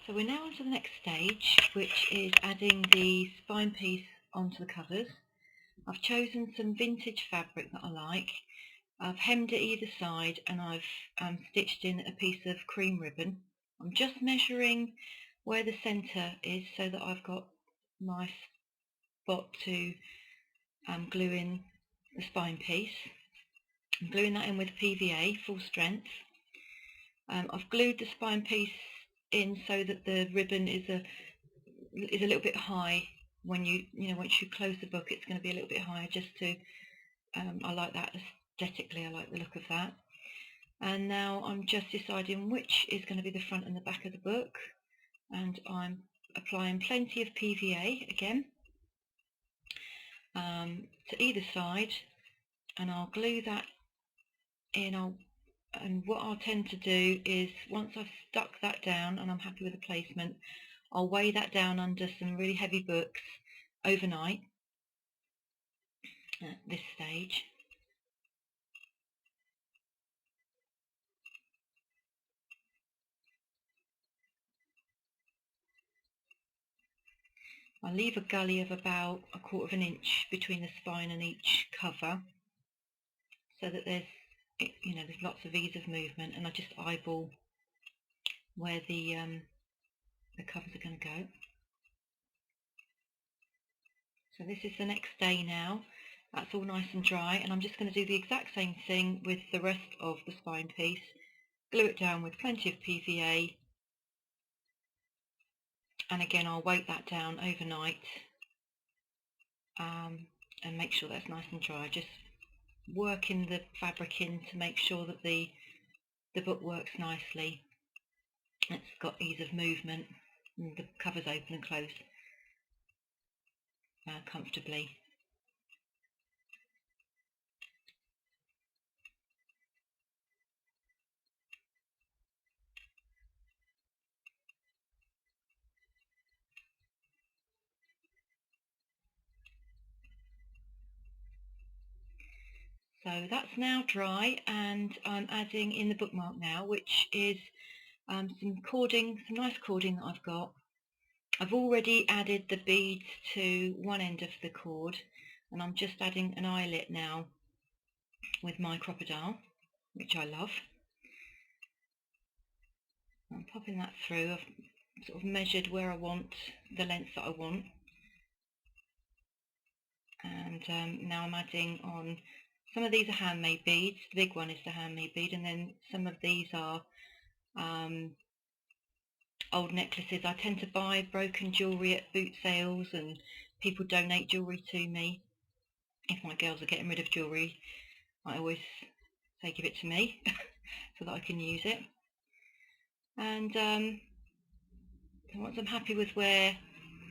So we're now on to the next stage, which is adding the spine piece onto the covers. I've chosen some vintage fabric that I like. I've hemmed it either side and I've stitched in a piece of cream ribbon. I'm just measuring where the centre is so that I've got my spot to glue in the spine piece. I'm gluing that in with PVA full strength. I've glued the spine piece in so that the ribbon is a little bit high. When once you close the book, it's going to be a little bit higher, just to I like that aesthetically. I like the look of that. And now I'm just deciding which is going to be the front and the back of the book, and I'm applying plenty of PVA again to either side, and I'll glue that in. And what I'll tend to do is, once I've stuck that down and I'm happy with the placement, I'll weigh that down under some really heavy books overnight at this stage. I leave a gully of about 1/4 inch between the spine and each cover, so that there's lots of ease of movement, and I just eyeball where the covers are going to go. So this is the next day now. That's all nice and dry, and I'm just going to do the exact same thing with the rest of the spine piece. Glue it down with plenty of PVA, and again I'll weight that down overnight and make sure that's nice and dry. Just working the fabric in to make sure that the book works nicely. It's got ease of movement, and the covers open and close comfortably. So that's now dry, and I'm adding in the bookmark now, which is some nice cording that I've got. I've already added the beads to one end of the cord, and I'm just adding an eyelet now with my crocodile, which I love. I'm popping that through. I've sort of measured where I want, the length that I want, and now I'm adding on. Some of these are handmade beads. The big one is the handmade bead, and then some of these are old necklaces. I tend to buy broken jewellery at boot sales, and people donate jewellery to me. If my girls are getting rid of jewellery, I always say give it to me so that I can use it. And once I'm happy with where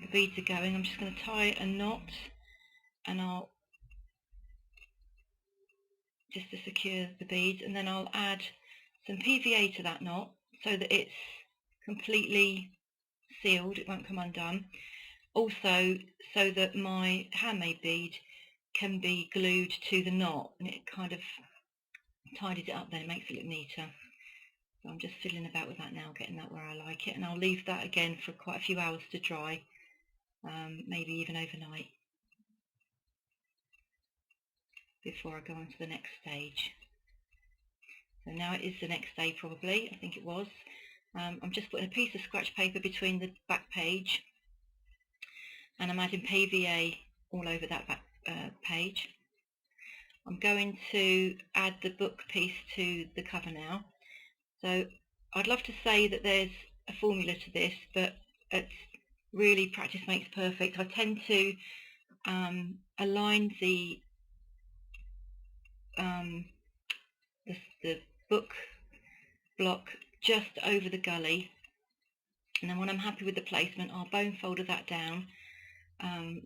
the beads are going, I'm just going to tie a knot, and I'll just to secure the beads, and then I'll add some PVA to that knot so that it's completely sealed, it won't come undone. Also, so that my handmade bead can be glued to the knot, and it kind of tidies it up then, it makes it look neater. So I'm just fiddling about with that now, getting that where I like it, and I'll leave that again for quite a few hours to dry, maybe even overnight, before I go on to the next stage. So now it is the next day probably, I think it was. I'm just putting a piece of scratch paper between the back page, and I'm adding PVA all over that back page. I'm going to add the book piece to the cover now. So I'd love to say that there's a formula to this, but it's really practice makes perfect. I tend to align the book block just over the gully, and then when I'm happy with the placement, I'll bone folder that down,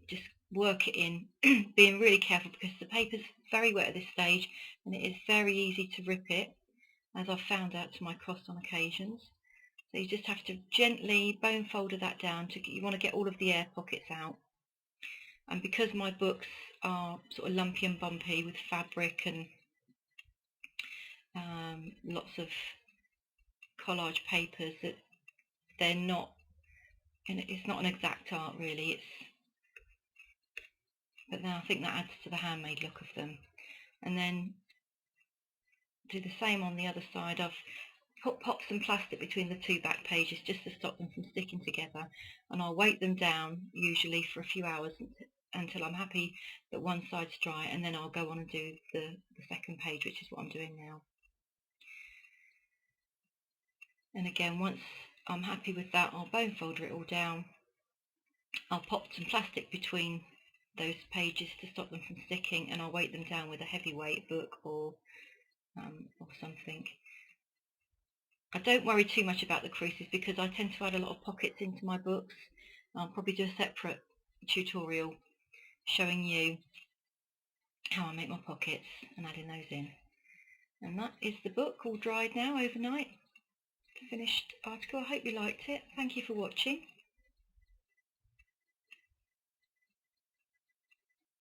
just work it in, being really careful because the paper's very wet at this stage, and it is very easy to rip it, as I've found out to my cost on occasions. So you just have to gently bone folder that down. You want to get all of the air pockets out. And because my books are sort of lumpy and bumpy with fabric and lots of collage papers, that they're not and it's not an exact art really, but then I think that adds to the handmade look of them. And then do the same on the other side. I've popped some plastic between the two back pages just to stop them from sticking together, and I'll weight them down usually for a few hours until I'm happy that one side's dry, and then I'll go on and do the second page, which is what I'm doing now. And again, once I'm happy with that, I'll bone folder it all down. I'll pop some plastic between those pages to stop them from sticking, and I'll weight them down with a heavyweight book or something. I don't worry too much about the creases because I tend to add a lot of pockets into my books. I'll probably do a separate tutorial showing you how I make my pockets and adding those in. And that is the book, all dried now overnight. Finished article. I hope you liked it. Thank you for watching.